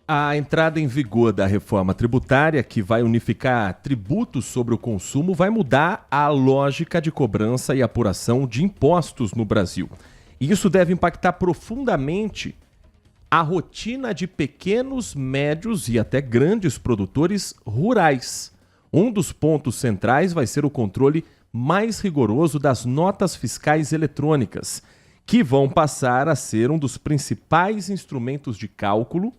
A entrada em vigor da reforma tributária, que vai unificar tributos sobre o consumo, vai mudar a lógica de cobrança e apuração de impostos no Brasil. E isso deve impactar profundamente a rotina de pequenos, médios e até grandes produtores rurais. Um dos pontos centrais vai ser o controle mais rigoroso das notas fiscais eletrônicas, que vão passar a ser um dos principais instrumentos de cálculo,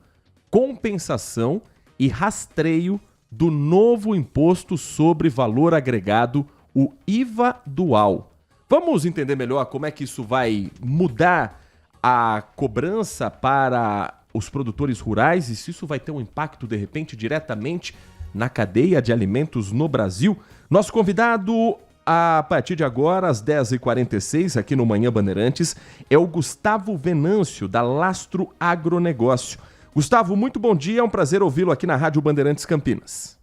compensação e rastreio do novo imposto sobre valor agregado, o IVA dual. Vamos entender melhor como é que isso vai mudar a cobrança para os produtores rurais e se isso vai ter um impacto, de repente, diretamente na cadeia de alimentos no Brasil. Nosso convidado, a partir de agora, às 10h46, aqui no Manhã Bandeirantes, é o Gustavo Venâncio, da Lastro Agronegócio. Gustavo, muito bom dia, é um prazer ouvi-lo aqui na Rádio Bandeirantes Campinas.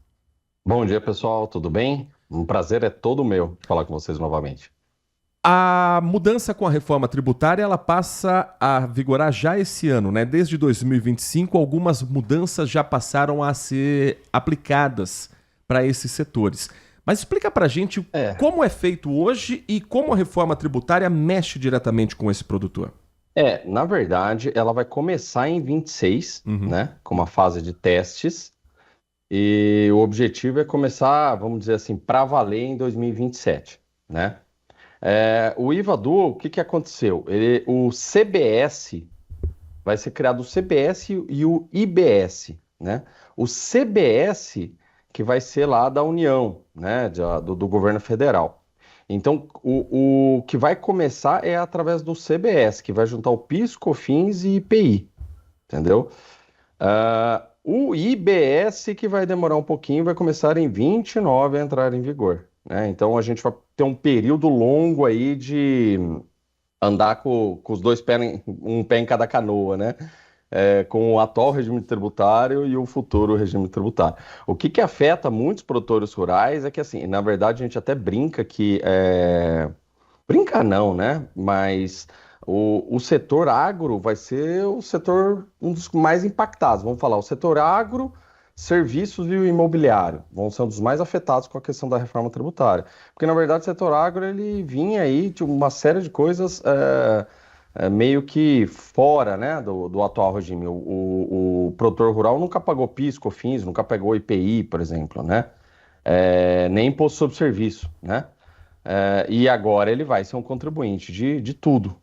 Bom dia, pessoal, tudo bem? Um prazer é todo meu falar com vocês novamente. A mudança com a reforma tributária, ela passa a vigorar já esse ano, né? Desde 2025, algumas mudanças já passaram a ser aplicadas para esses setores. Mas explica pra gente como é feito hoje e como a reforma tributária mexe diretamente com esse produtor. Na verdade, ela vai começar em 26, né, com uma fase de testes, e o objetivo é começar, vamos dizer assim, para valer em 2027, né? O IVA Dual, o que que aconteceu? O CBS, vai ser criado o CBS e o IBS, né? O CBS, que vai ser lá da União, né, do governo federal. Então, o que vai começar é através do CBS, que vai juntar o PIS, COFINS e IPI, entendeu? O IBS, que vai demorar um pouquinho, vai começar em 29 a entrar em vigor, né? Então, a gente vai ter um período longo aí de andar com os dois pés, um pé em cada canoa, né? Com o atual regime tributário e o futuro regime tributário. O que afeta muitos produtores rurais é que, assim, na verdade, a gente até brinca que... Brinca não, né? Mas o setor agro vai ser o setor, um dos mais impactados. Vamos falar, o setor agro, serviços e o imobiliário vão ser um dos mais afetados com a questão da reforma tributária. Porque, na verdade, o setor agro, ele vinha aí de uma série de coisas... meio que fora, né, do atual regime. O produtor rural nunca pagou PIS, COFINS, nunca pagou IPI, por exemplo, né? Nem imposto sobre serviço, né? E agora ele vai ser um contribuinte de tudo.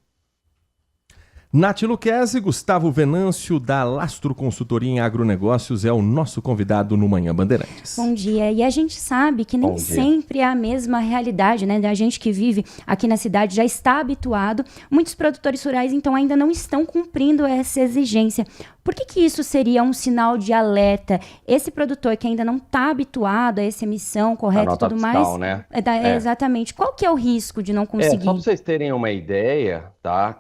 Nath Luquezzi, Gustavo Venâncio, da Lastro Consultoria em Agronegócios, é o nosso convidado no Manhã Bandeirantes. Bom dia. E a gente sabe que nem sempre é a mesma realidade, né? A gente que vive aqui na cidade já está habituado. Muitos produtores rurais, então, ainda não estão cumprindo essa exigência. Por que isso seria um sinal de alerta? Esse produtor que ainda não está habituado a essa emissão correta e tudo fiscal, mais... né? Exatamente. Qual que é o risco de não conseguir? Só para vocês terem uma ideia, tá?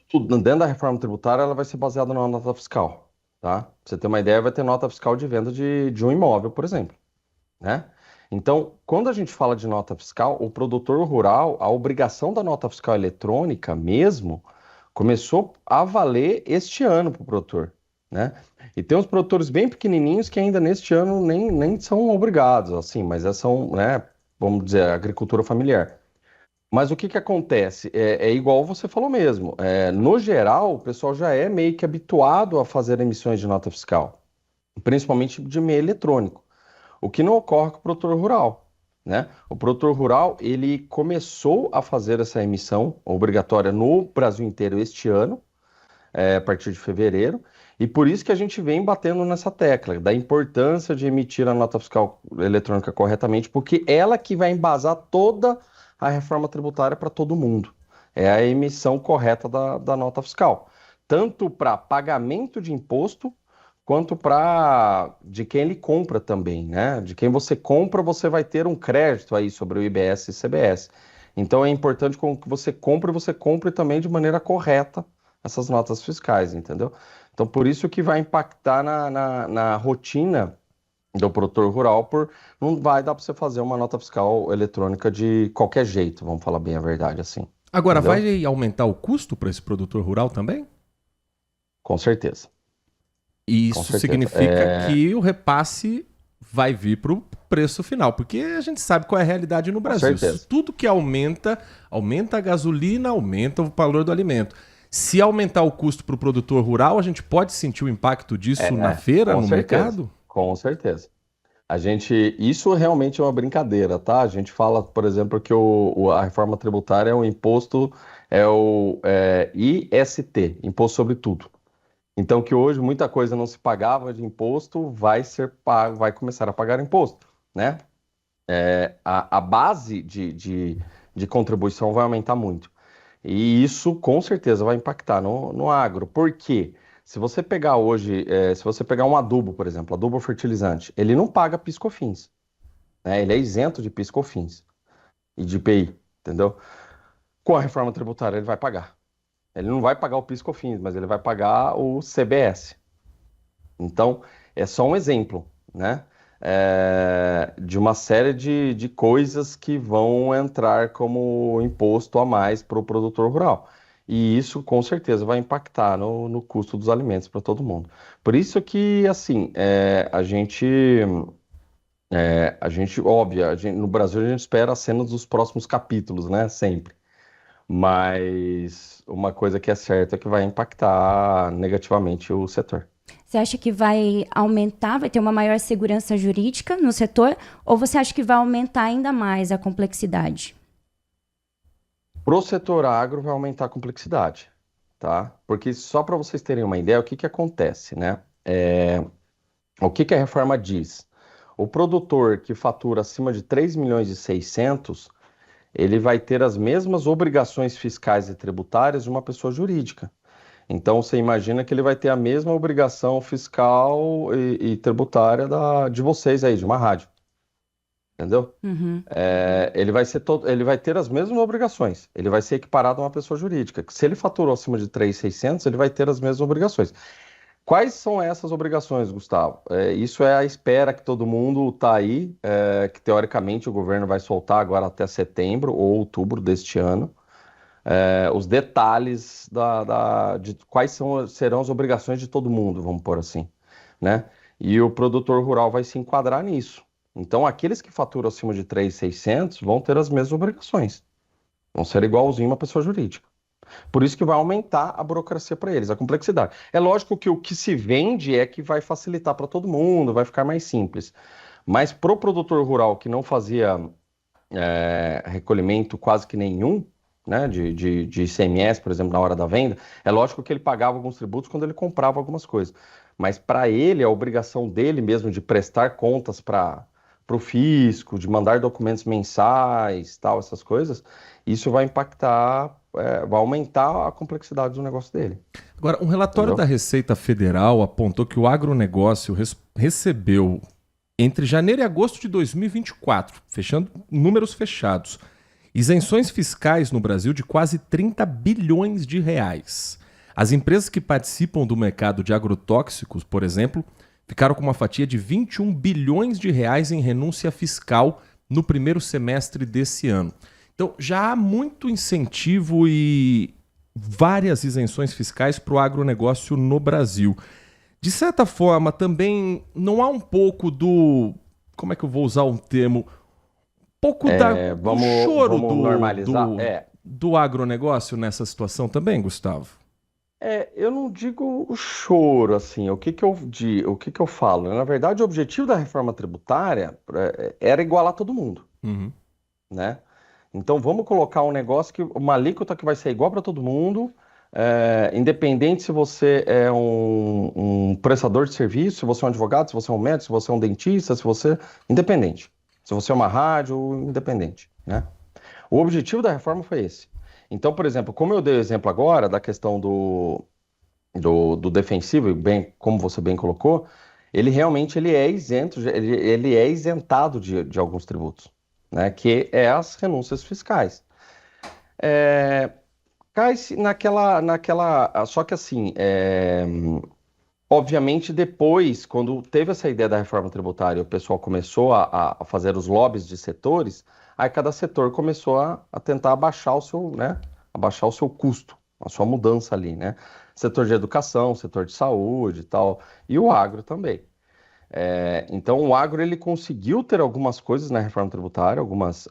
Tudo dentro da reforma tributária, ela vai ser baseada na nota fiscal, tá? Pra você ter uma ideia, vai ter nota fiscal de venda de um imóvel, por exemplo, né? Então, quando a gente fala de nota fiscal, o produtor rural, a obrigação da nota fiscal eletrônica mesmo, começou a valer este ano para o produtor, né? E tem uns produtores bem pequenininhos que ainda neste ano nem são obrigados, assim, mas são, né, vamos dizer, agricultura familiar. Mas o que acontece? É igual você falou mesmo. No geral, o pessoal já é meio que habituado a fazer emissões de nota fiscal, principalmente de meio eletrônico. O que não ocorre com o produtor rural, né? O produtor rural, ele começou a fazer essa emissão obrigatória no Brasil inteiro este ano, a partir de fevereiro, e por isso que a gente vem batendo nessa tecla, da importância de emitir a nota fiscal eletrônica corretamente, porque ela que vai embasar toda a reforma tributária para todo mundo. É a emissão correta da nota fiscal, tanto para pagamento de imposto, quanto para de quem ele compra também, né? De quem você compra, você vai ter um crédito aí sobre o IBS e CBS. Então é importante que você compre também de maneira correta essas notas fiscais, entendeu? Então por isso que vai impactar na rotina do produtor rural, não vai dar para você fazer uma nota fiscal eletrônica de qualquer jeito, vamos falar bem a verdade assim. Agora, entendeu? vai aumentar o custo para esse produtor rural também? Com certeza. isso significa que o repasse vai vir para o preço final, porque a gente sabe qual é a realidade no Brasil. Tudo que aumenta a gasolina, aumenta o valor do alimento. Se aumentar o custo para o produtor rural, a gente pode sentir o impacto disso na feira, no mercado? Com certeza. Isso realmente é uma brincadeira, tá? A gente fala, por exemplo, que a reforma tributária é o imposto, IST, Imposto sobre Tudo. Então, que hoje muita coisa não se pagava de imposto, vai começar a pagar imposto, né? A base de contribuição vai aumentar muito. E isso, com certeza, vai impactar no agro. Por quê? Se você pegar hoje, se você pegar um adubo, por exemplo, adubo fertilizante, ele não paga PIS/COFINS, né? Ele é isento de PIS/COFINS e de IPI, entendeu? Com a reforma tributária, ele vai pagar. Ele não vai pagar o PIS/COFINS, mas ele vai pagar o CBS. Então, é só um exemplo, né? De uma série de coisas que vão entrar como imposto a mais para o produtor rural. E isso, com certeza, vai impactar no custo dos alimentos para todo mundo. Por isso que, assim, no Brasil a gente espera as cenas dos próximos capítulos, né? Sempre. Mas uma coisa que é certa é que vai impactar negativamente o setor. Você acha que vai aumentar, vai ter uma maior segurança jurídica no setor, ou você acha que vai aumentar ainda mais a complexidade? Para o setor agro vai aumentar a complexidade, tá? Porque só para vocês terem uma ideia, o que acontece, né? O que a reforma diz? O produtor que fatura acima de 3 milhões e 600, ele vai ter as mesmas obrigações fiscais e tributárias de uma pessoa jurídica. Então, você imagina que ele vai ter a mesma obrigação fiscal e tributária de vocês aí, de uma rádio. Entendeu? Uhum. Ele vai ter as mesmas obrigações. Ele vai ser equiparado a uma pessoa jurídica. Se ele faturou acima de 3.600, ele vai ter as mesmas obrigações. Quais são essas obrigações, Gustavo? Isso é a espera que todo mundo está aí, que teoricamente o governo vai soltar agora até setembro ou outubro deste ano. Os detalhes de quais serão as obrigações de todo mundo, vamos pôr assim, né? E o produtor rural vai se enquadrar nisso. Então, aqueles que faturam acima de 3.600 vão ter as mesmas obrigações. Vão ser igualzinho uma pessoa jurídica. Por isso que vai aumentar a burocracia para eles, a complexidade. É lógico que o que se vende é que vai facilitar para todo mundo, vai ficar mais simples. Mas para o produtor rural que não fazia recolhimento quase que nenhum, né, de ICMS, por exemplo, na hora da venda, é lógico que ele pagava alguns tributos quando ele comprava algumas coisas. Mas para ele, a obrigação dele mesmo de prestar contas para o fisco, de mandar documentos mensais, tal, essas coisas, isso vai impactar, vai aumentar a complexidade do negócio dele. Agora, um relatório da Receita Federal apontou que o agronegócio recebeu, entre janeiro e agosto de 2024, fechando números fechados, isenções fiscais no Brasil de quase 30 bilhões de reais. As empresas que participam do mercado de agrotóxicos, por exemplo, ficaram com uma fatia de 21 bilhões de reais em renúncia fiscal no primeiro semestre desse ano. Então, já há muito incentivo e várias isenções fiscais para o agronegócio no Brasil. De certa forma, também não há um pouco do... Como é que eu vou usar um termo? Pouco do choro do agronegócio nessa situação também, Gustavo? Eu não digo o choro, assim, o que eu falo? Na verdade, o objetivo da reforma tributária era igualar todo mundo, né? Então, vamos colocar um negócio, uma alíquota que vai ser igual para todo mundo, independente se você é um prestador de serviço, se você é um advogado, se você é um médico, se você é um dentista, independente. Se você é uma rádio, independente, né? O objetivo da reforma foi esse. Então, por exemplo, como eu dei o exemplo agora da questão do defensivo, como você bem colocou, ele realmente é isento, ele é isentado de alguns tributos, né? Que é as renúncias fiscais. Cai-se só que assim, obviamente, depois, quando teve essa ideia da reforma tributária, o pessoal começou a fazer os lobbies de setores, aí cada setor começou a tentar abaixar o seu custo, a sua mudança ali, né? setor de educação, setor de saúde e tal, e o agro também. Então, o agro ele conseguiu ter algumas coisas na reforma tributária,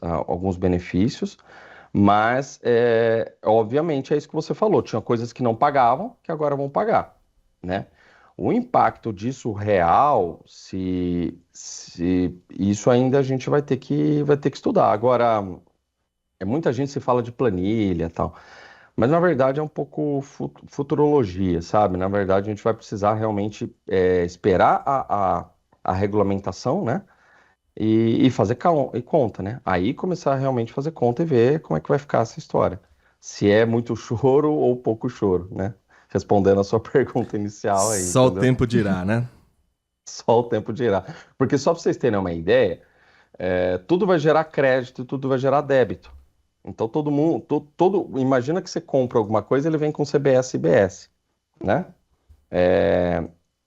alguns benefícios, mas, obviamente, é isso que você falou, tinha coisas que não pagavam, que agora vão pagar, né? O impacto disso real, se isso ainda a gente vai ter que estudar. Agora, muita gente se fala de planilha e tal, mas na verdade é um pouco futurologia, sabe? Na verdade, a gente vai precisar realmente esperar a regulamentação, né? E fazer conta, né? Aí começar a realmente fazer conta e ver como é que vai ficar essa história. Se é muito choro ou pouco choro, né? Respondendo a sua pergunta inicial aí, Só entendeu? o tempo dirá, né? Só o tempo dirá. Porque só para vocês terem uma ideia, tudo vai gerar crédito e tudo vai gerar débito. Então todo mundo, imagina que você compra alguma coisa, ele vem com CBS e IBS, né?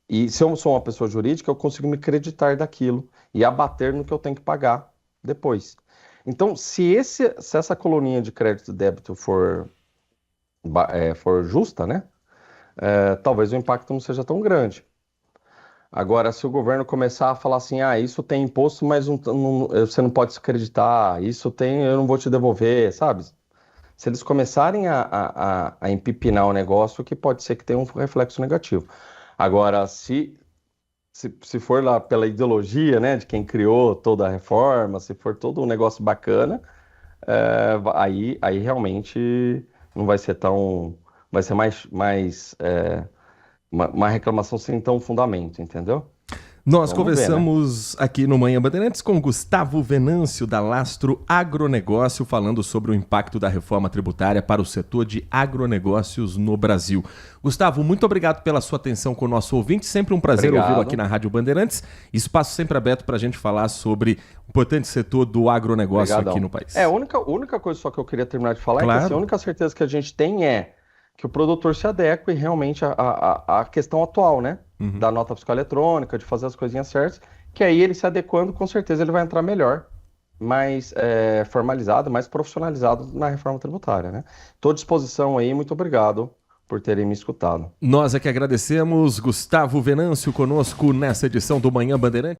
E se eu sou uma pessoa jurídica, eu consigo me creditar daquilo e abater no que eu tenho que pagar depois. Então, se essa coluninha de crédito e débito for justa, né? Talvez o impacto não seja tão grande. Agora, se o governo começar a falar assim, isso tem imposto, mas você não pode se creditar, isso tem, eu não vou te devolver, sabe? Se eles começarem a empipinar o negócio, que pode ser que tenha um reflexo negativo. Agora, se for lá pela ideologia, né, de quem criou toda a reforma, se for todo um negócio bacana, aí realmente não vai ser tão... Vai ser uma reclamação sem tão fundamento, entendeu? Nós Vamos conversamos aqui no Manhã Bandeirantes com Gustavo Venâncio, da Lastro Agronegócio, falando sobre o impacto da reforma tributária para o setor de agronegócios no Brasil. Gustavo, muito obrigado pela sua atenção com o nosso ouvinte. Sempre um prazer ouvi-lo aqui na Rádio Bandeirantes. Espaço sempre aberto para a gente falar sobre o importante setor do agronegócio aqui no país. A única coisa só que eu queria terminar de falar é que assim, a única certeza que a gente tem é que o produtor se adeque realmente à questão atual, né? Da nota fiscal eletrônica, de fazer as coisinhas certas, que aí ele se adequando, com certeza ele vai entrar melhor, mais formalizado, mais profissionalizado na reforma tributária, né? Estou à disposição aí, muito obrigado por terem me escutado. Nós é que agradecemos. Gustavo Venâncio conosco nessa edição do Manhã Bandeirantes.